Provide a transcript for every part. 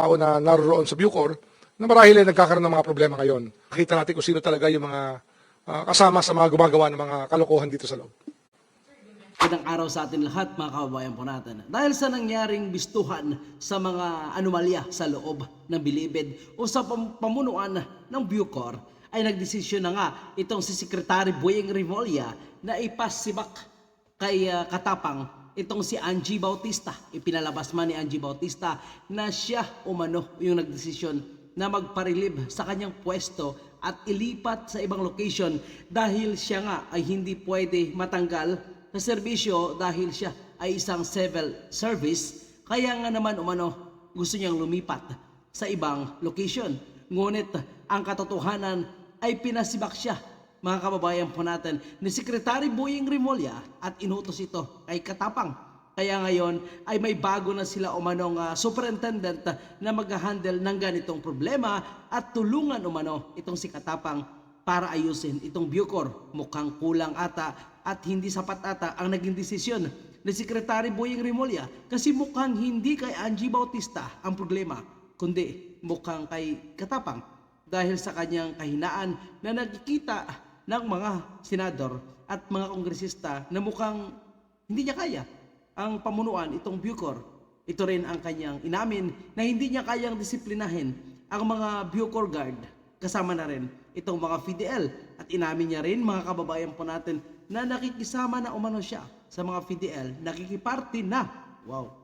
tao na naroon sa Bucor na marahil ay nagkakaroon ng mga problema ngayon. Nakita natin kung sino talaga yung mga kasama sa mga gumagawa ng mga kalokohan dito sa loob. Magandang araw sa atin lahat, mga kababayan po natin. Dahil sa nangyaring bistuhan sa mga anomalya sa loob ng Bilibid o sa pamunuan ng Bucor, ay nagdesisyon na nga itong si Secretary Boyeng Remulla na ipasibak kay Katapang itong si Angie Bautista. Ipinalabas man ni Angie Bautista na siya umano yung nagdesisyon na magparilib sa kanyang pwesto at ilipat sa ibang location dahil siya nga ay hindi pwede matanggal sa serbisyo dahil siya ay isang civil service. Kaya nga naman umano gusto niyang lumipat sa ibang location. Ngunit ang katotohanan ay pinasibak siya, mga kababayan po natin, ni Secretary Boyeng Remulla at inutos ito kay Katapang. Kaya ngayon ay may bago na sila umanong superintendent na mag-handle ng ganitong problema at tulungan umano itong si Katapang para ayusin itong Bucor. Mukhang kulang ata at hindi sapat ata ang naging desisyon ni Secretary Boyeng Remulla kasi mukhang hindi kay Angie Bautista ang problema, kundi mukhang kay Katapang dahil sa kanyang kahinaan na nakikita ng mga senador at mga kongresista na mukhang hindi niya kaya ang pamunuan itong Bucor. Ito rin ang kanyang inamin na hindi niya kayang disiplinahin ang mga Bucor guard, kasama na rin itong mga FIDL. At inamin niya rin, mga kababayan po natin, na nakikisama na umano siya sa mga FIDL, nakikiparty na. Wow!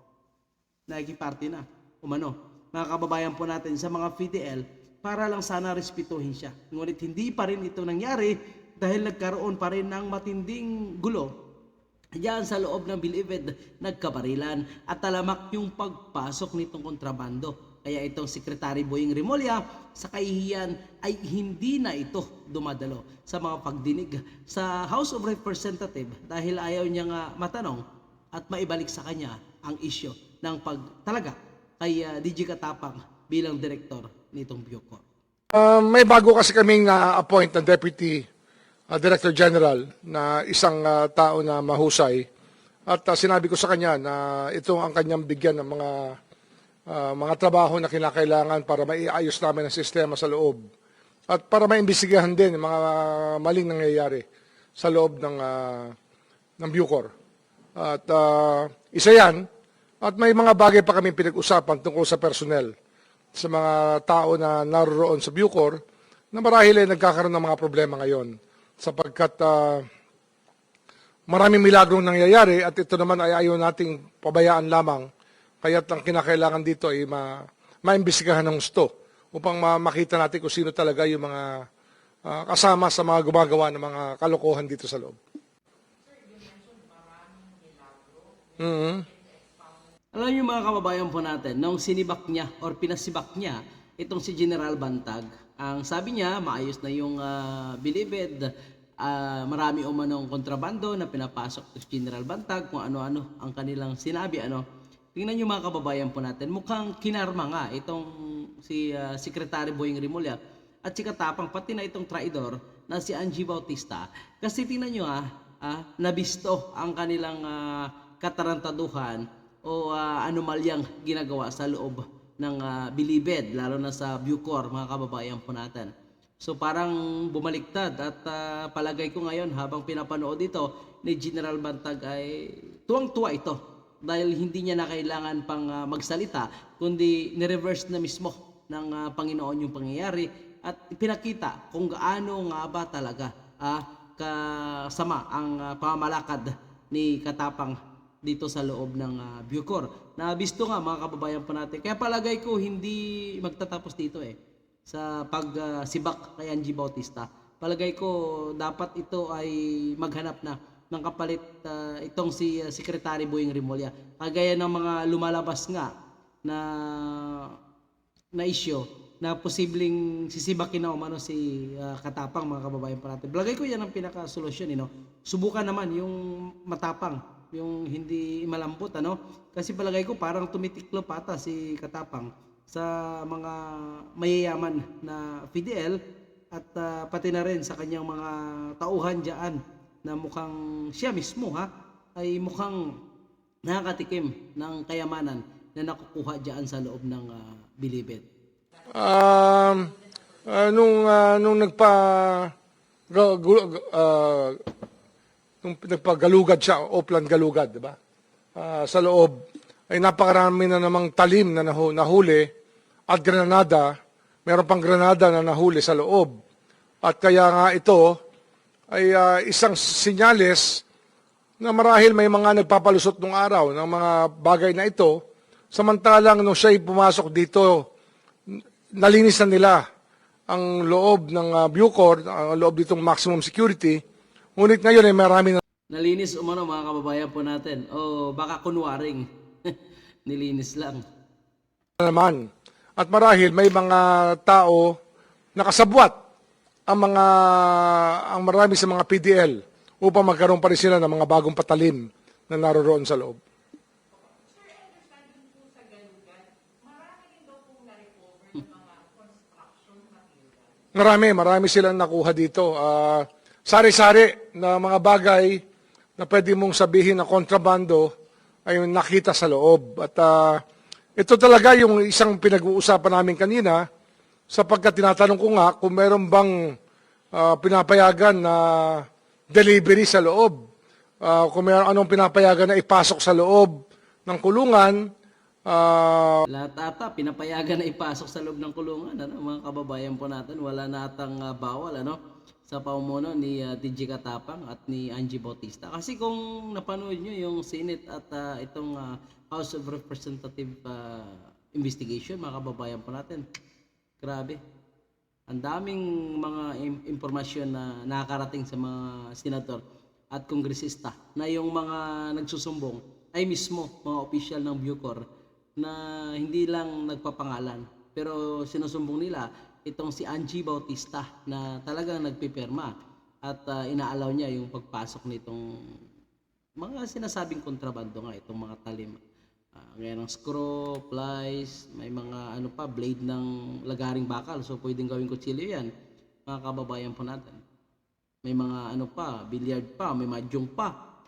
Nakikiparty na umano, mga kababayan po natin, sa mga FIDL para lang sana respetuhin siya. Ngunit hindi pa rin ito nangyari dahil nagkaroon pa rin ng matinding gulo diyan sa loob ng Bilibid. Nagkabarilan at talamak yung pagpasok nitong kontrabando. Kaya itong Secretary Boyeng Remulla sa kahihiyan ay hindi na ito dumadalo sa mga pagdinig sa House of Representatives dahil ayaw niya nga matanong at maibalik sa kanya ang isyo ng pagtalaga kay DG Katapang bilang direktor nitong Bucor. May bago kasi kaming appoint na Deputy Director General na isang tao na mahusay at sinabi ko sa kanya na ito ang kanyang bigyan ng mga trabaho na kinakailangan para maiayos namin ang sistema sa loob at para maimbestigahan din ang mga maling nangyayari sa loob ng Bucor. At isa yan, at may mga bagay pa kami pinag-usapan tungkol sa personnel sa mga tao na naroon sa Bucor na marahil ay nagkakaroon ng mga problema ngayon sapagkat maraming milagrong nangyayari at ito naman ay ayaw nating pabayaan lamang. Kaya ang kinakailangan dito ay maimbestigahan ng gusto upang makita natin kung sino talaga yung mga kasama sa mga gumagawa ng mga kalokohan dito sa loob. Alam niyo, mga kababayan po natin, nung sinibak niya or pinasibak niya itong si General Bantag, ang sabi niya maayos na yung Bilibid, marami umanong kontrabando na pinapasok sa General Bantag, kung ano-ano ang kanilang sinabi. Tingnan niyo, mga kababayan po natin, mukhang kinarma nga itong si Secretary Boyeng Remulla at si Katapang, pati na itong traidor na si Angie Bautista. Kasi tingnan niyo nabisto ang kanilang katarantaduhan o anomalyang ginagawa sa loob ng Bilibid, lalo na sa Bucor, mga kababayan po natin. So parang bumaliktad at palagay ko ngayon habang pinapanood ito ni General Bantag ay tuwang-tuwa ito dahil hindi niya na kailangan pang magsalita kundi ni-reverse na mismo ng Panginoon yung pangyayari at pinakita kung gaano nga ba talaga kasama ang pamamalakad ni Katapang dito sa loob ng Bucor. Nabisto nga, mga kababayan po natin. Kaya palagay ko hindi magtatapos dito sa pagsibak kay Angie Bautista. Palagay ko dapat ito ay maghanap na ng kapalit itong si Secretary Boyeng Remulla. Kagaya ng mga lumalabas nga na issue na posibleng sisibakin na umano si Katapang, mga kababayan po natin. Palagay ko yan ang pinaka-solusyon. Subukan naman yung matapang, yung hindi malambot, kasi palagay ko parang tumitiklop ata si Katapang sa mga mayayaman na FIDL at pati na rin sa kanyang mga tauhan diyan na mukhang siya mismo ay mukhang nakakatikim ng kayamanan na nakukuha diyan sa loob ng Bilibid? Nung nagpagalugad siya, Oplan Galugad, di ba? Sa loob, ay napakarami na namang talim na nahuli at granada, meron pang granada na nahuli sa loob. At kaya nga ito ay isang sinyales na marahil may mga nagpapalusot nung araw ng mga bagay na ito, samantalang nung siya'y pumasok dito, nalinis na nila ang loob ng Bucor, ang loob ditong maximum security, ngunit ngayon ay marami na Nalinis umano mga kababayan po natin. O baka kunwaring nilinis lang. naman. At marahil may mga tao nakasabwat ang marami sa mga PDL upang magkaroon pa rin sila ng mga bagong patalim na naroroon sa loob. Marami silang nakuha dito. Sari-sari na mga bagay na pwede mong sabihin na kontrabando ay nakita sa loob. At ito talaga yung isang pinag-uusapan namin kanina sapagkat tinatanong ko nga kung meron bang pinapayagan na delivery sa loob. Kung meron anong pinapayagan na ipasok sa loob ng kulungan. Lahat ata pinapayagan na ipasok sa loob ng kulungan, ano, mga kababayan po natin. Wala na atang bawal, ano, sa pamumuno ni TG Katapang at ni Angie Bautista. Kasi kung napanood nyo yung Senate at itong House of Representative investigation, mga kababayan po natin, grabe. Ang daming mga impormasyon na nakakarating sa mga senador at kongresista na yung mga nagsusumbong ay mismo mga opisyal ng Bucor na hindi lang nagpapangalan, pero sinusumbong nila itong si Angie Bautista na talagang nagpipirma at inaalaw niya yung pagpasok nitong mga sinasabing kontrabando nga, itong mga talim. Ngayon ng screw, plies, may mga ano pa, blade ng lagaring bakal, so pwedeng gawing kutsilyo yan, mga kababayan po natin. May mga ano pa, billiard pa, may mahjong pa.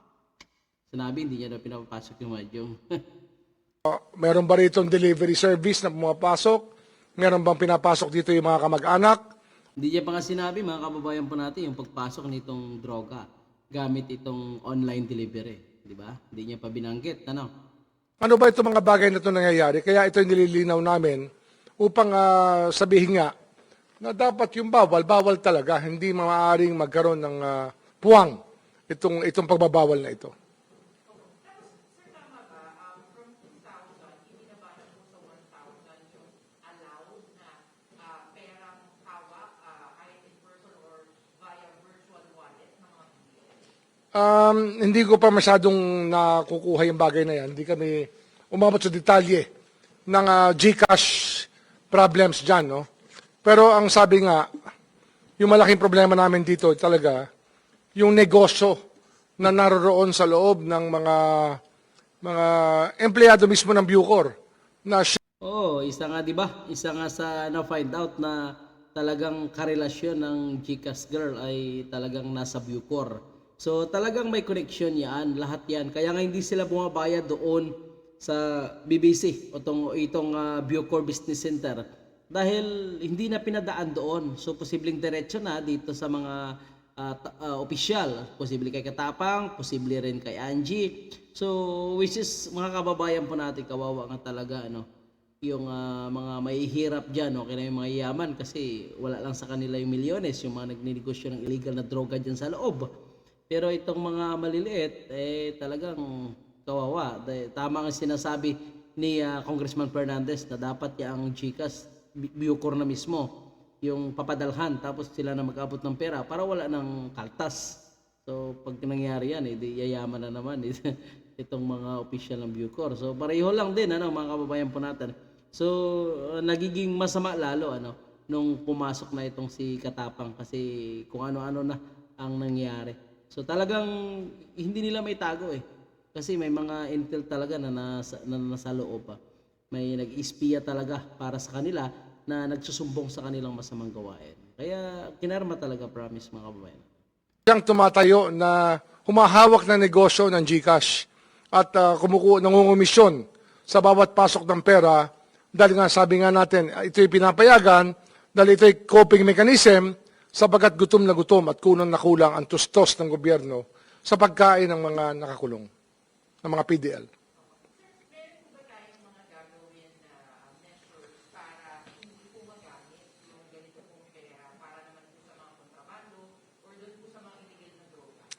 Sinabi, hindi niya na pinapapasok yung mahjong. Meron ba rito delivery service na pumapasok? Meron bang pinapasok dito yung mga kamag-anak? Hindi niya pa nga sinabi, mga kababayan po natin, yung pagpasok nitong droga gamit itong online delivery. Di ba? Hindi niya pa binanggit. Ano? Ano ba itong mga bagay na ito nangyayari? Kaya ito yung nililinaw namin upang sabihin nga na dapat yung bawal talaga. Hindi maaaring magkaroon ng puwang itong pagbabawal na ito. Hindi ko pa masyadong nakukuha yung bagay na yan. Hindi kami umabot sa detalye ng GCash problems dyan. No? Pero ang sabi nga, yung malaking problema namin dito talaga, yung negosyo na naroroon sa loob ng mga empleyado mismo ng Bucor. Na Oo, isa nga 'di ba? Isa nga sa na-find out na talagang karelasyon ng GCash girl ay talagang nasa Bucor. So talagang may connection yan, lahat yan. Kaya nga hindi sila bumabayad doon sa BBC o itong Bucor Business Center dahil hindi na pinadaan doon. So posibleng diretso na dito sa mga opisyal, posible kay Katapang, posible rin kay Angie. So which is mga kababayan po natin, kawawa nga talaga ano, yung mga mahihirap dyan, okay na yung mga yaman kasi wala lang sa kanila yung milyones, yung mga nagninegosyo ng illegal na droga dyan sa loob. Pero itong mga maliliit, talagang kawawa. Tama ang sinasabi ni Congressman Fernandez na dapat yung GCash, Bucor na mismo, yung papadalhan, tapos sila na mag-abot ng pera para wala ng kaltas. So pag nangyari yan, di yayaman na naman itong mga opisyal ng Bucor. So pareho lang din, ano, mga kababayan po natin. So nagiging masama lalo nung pumasok na itong si Katapang kasi kung ano-ano na ang nangyari. So talagang hindi nila may tago kasi may mga intel talaga na nasa loob. May nag-espiya talaga para sa kanila na nagsusumbong sa kanilang masamang gawain. Kaya kinarma talaga, promise, mga kababayan. Siyang tumatayo na humahawak na negosyo ng GCash at nangungumisyon sa bawat pasok ng pera Dahil nga sabi nga natin, ito'y pinapayagan dahil ito'y coping mechanism sapagkat gutom na gutom at kulang na kulang ang tustos ng gobyerno sa pagkain ng mga nakakulong, ng mga PDL.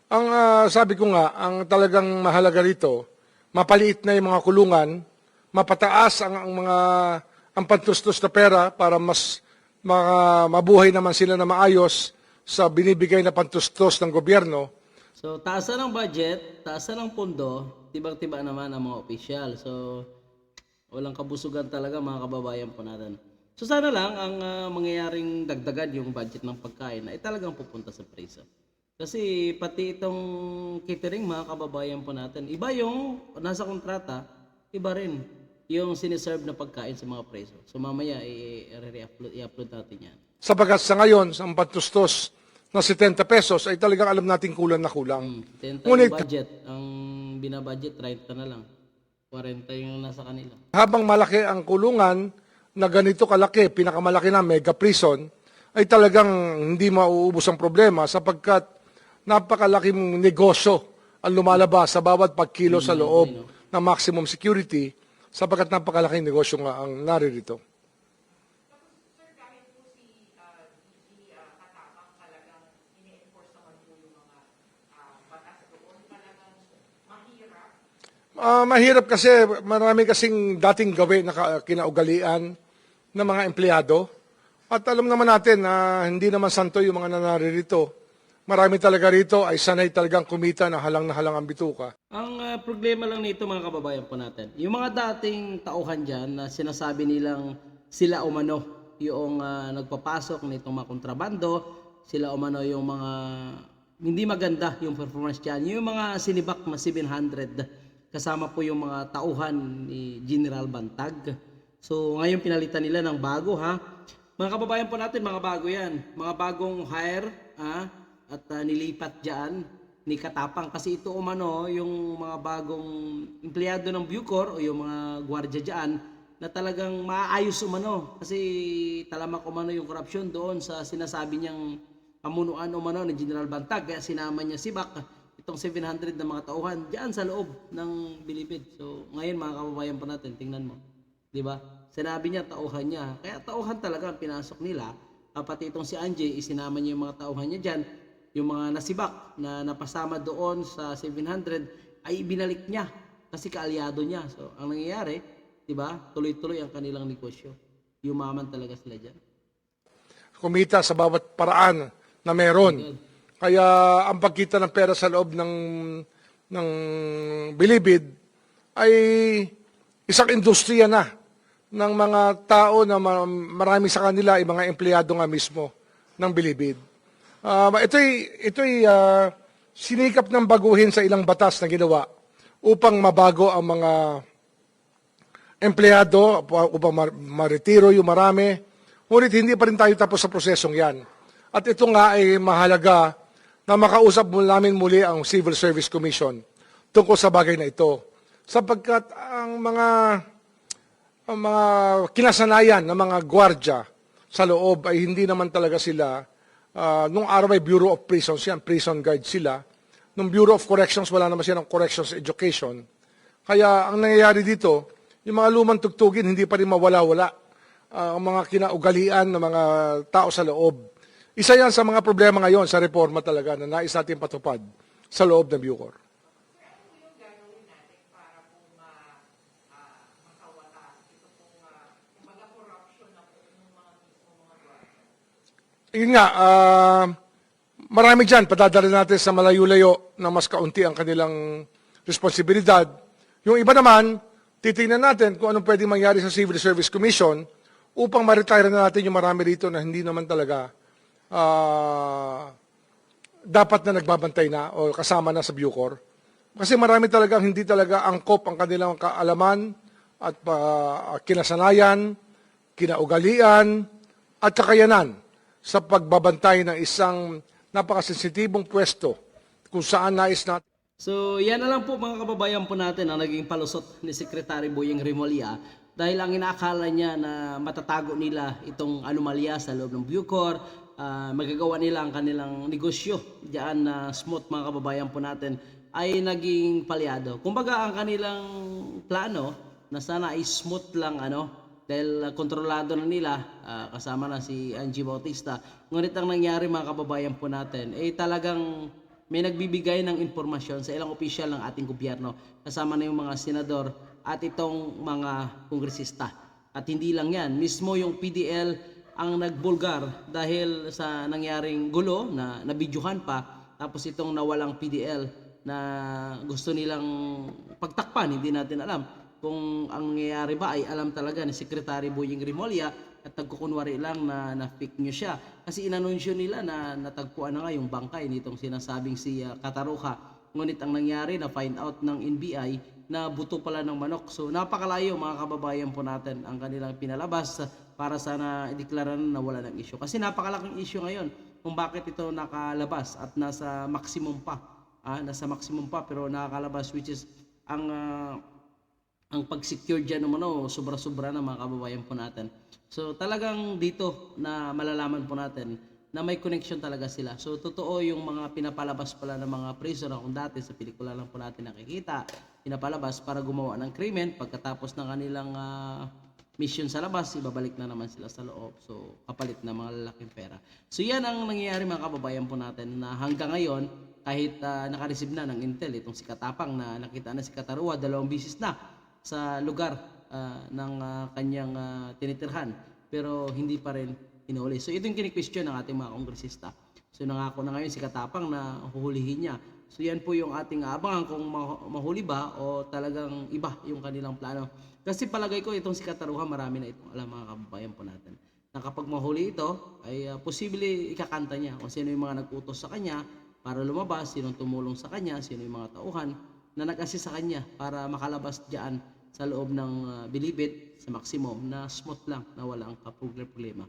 Ang sabi ko nga, ang talagang mahalaga rito, mapaliit na yung mga kulungan, mapataas ang pantustos na pera para mas mabuhay naman sila na maayos sa binibigay na pantustos ng gobyerno. So, taasan ng budget, taasan ng pondo, tibang-tiba naman ang mga opisyal. So, walang kabusugan talaga mga kababayan po natin. So, sana lang ang mangyayaring dagdagan yung budget ng pagkain ay talagang pupunta sa preso. Kasi pati itong catering mga kababayan po natin, iba yung nasa kontrata, iba rin yung siniserve na pagkain sa mga preso. So, mamaya i-upload natin yan. Sapagkat sa ngayon, ang pantustos na 70 pesos ay talagang alam nating kulang na kulang. 10 Ngunit, yung budget, ang binabudget 30 na lang. 40 yung nasa kanila. habang malaki ang kulungan na ganito kalaki, pinakamalaki na mega prison, ay talagang hindi mauubos ang problema sapagkat napakalaking negosyo ang lumalabas sa bawat pagkilo sa loob ng maximum security sapagkat napakalaking negosyo nga ang naririto. Mahirap kasi marami kasing dating gawin na kinaugalian ng mga empleyado. At alam naman natin na hindi naman santo yung mga naririto. Marami talaga rito ay sanay talagang kumita na halang ang bituka. Ang problema lang nito mga kababayan po natin, yung mga dating tauhan dyan na sinasabi nilang sila umano yung nagpapasok nitong mga kontrabando, sila umano yung mga hindi maganda yung performance dyan, yung mga sinibak na 700, kasama po yung mga tauhan ni General Bantag. So ngayon pinalitan nila ng bago ha. Mga kababayan po natin, mga bago yan. Mga bagong hire at nilipat dyan ni Katapang kasi ito umano yung mga bagong empleyado ng Bucor o yung mga gwardiya dyan na talagang maayos umano kasi talamak umano yung korupsyon doon sa sinasabi niyang pamunuan umano ni General Bantag kaya sinama niya si Bak itong 700 na mga tauhan dyan sa loob ng Bilibid. So ngayon mga kababayan po natin, tingnan mo, di ba? Sinabi niya tauhan niya, kaya tauhan talaga ang pinasok nila. Pati itong si Angie, isinama niya yung mga tauhan niya dyan. Yung mga nasibak na napasama doon sa 700 ay ibinalik niya kasi kaalyado niya. So, ang nangyayari, di ba, tuloy-tuloy ang kanilang negosyo. Yumaman talaga sila dyan. Kumita sa bawat paraan na meron. Kaya ang pagkita ng pera sa loob ng Bilibid ay isang industriya na ng mga tao na marami sa kanila ay mga empleyado nga mismo ng Bilibid. Ito'y sinikap ng baguhin sa ilang batas na ginawa upang mabago ang mga empleyado, upang maretiro yung marami. Ngunit hindi pa rin tayo tapos sa prosesong yan. At ito nga ay mahalaga na makausap namin muli ang Civil Service Commission tungkol sa bagay na ito. Sapagkat ang mga kinasanayan ng mga gwardya sa loob ay hindi naman talaga sila. Nung araw ay Bureau of Prisons yan, prison guard sila. Nung Bureau of Corrections, wala naman silang corrections education. Kaya ang nangyayari dito, yung mga lumang tugtugin, hindi pa rin mawala-wala ang mga kinaugalian ng mga tao sa loob. Isa yan sa mga problema ngayon sa reforma talaga na nais natin patupad sa loob ng Bucor. Yun nga, marami dyan, padadala natin sa malayo-layo na mas kaunti ang kanilang responsibilidad. Yung iba naman, titingnan natin kung anong pwedeng mangyari sa Civil Service Commission upang ma-retire na natin yung marami rito na hindi naman talaga dapat na nagbabantay na o kasama na sa Bucor. Kasi marami talagang hindi talaga angkop ang kanilang kaalaman at kinasanayan, kinaugalian at kakayanan sa pagbabantay ng isang napakasensitibong pwesto kung saan nais natin. So, yan na lang po mga kababayan po natin ang naging palusot ni Secretary Boyeng Remulla dahil ang inaakala niya na matatago nila itong anomalya sa loob ng Bucor, magagawa nila ang kanilang negosyo diyan na smooth, mga kababayan po natin, ay naging palyado. Kumbaga ang kanilang plano na sana ay smooth lang dahil kontrolado na nila, kasama na si Angie Bautista. Ngunit ang nangyari, mga kababayan po natin, talagang may nagbibigay ng impormasyon sa ilang opisyal ng ating gobyerno, kasama na yung mga senador at itong mga kongresista. At hindi lang yan, mismo yung PDL ang nagbulgar dahil sa nangyaring gulo na nabidyuhan pa, tapos itong nawalang PDL na gusto nilang pagtakpan, hindi natin alam kung ang nangyayari ba ay alam talaga ni Secretary Boying Rimulya at nagkukunwari lang na fake news siya. Kasi inanunsyo nila na natagpuan na nga yung bangkay nitong sinasabing si Kataruha. Ngunit ang nangyari na find out ng NBI na buto pala ng manok. So napakalayo, mga kababayan po natin, ang kanilang pinalabas para sana ideklara na wala ng issue. Kasi napakalaking issue ngayon kung bakit ito nakalabas at nasa maximum pa. Nasa maximum pa pero nakakalabas, which is ang pag-secure dyan sobra-sobra na, mga kababayan po natin. So talagang dito na malalaman po natin na may connection talaga sila. So totoo yung mga pinapalabas pala ng mga prisoner kung dati sa pelikula lang po natin nakikita, pinapalabas para gumawa ng krimen, pagkatapos ng kanilang mission sa labas, ibabalik na naman sila sa loob. So kapalit na mga lalaking pera. So yan ang nangyayari, mga kababayan po natin, na hanggang ngayon, kahit nakareceive na ng intel itong si Katapang, na nakita na si Kataruha 2 bisis na sa lugar ng kanyang tinitirhan, pero hindi pa rin hinuli. So ito yung kini-question ng ating mga kongresista. So nangako na ngayon si Katapang na huhulihin niya. So yan po yung ating abangan kung mahuli ba o talagang iba yung kanilang plano. Kasi palagay ko itong si Kataruha, marami na itong alam, mga kababayan po natin, na kapag mahuli ito ay posible ikakanta niya kung sino yung mga nag-utos sa kanya para lumabas, sino tumulong sa kanya, sino yung mga tauhan na nag-assist sa kanya para makalabas diyan sa loob ng Bilibid sa maximum na smooth lang, na walang problema.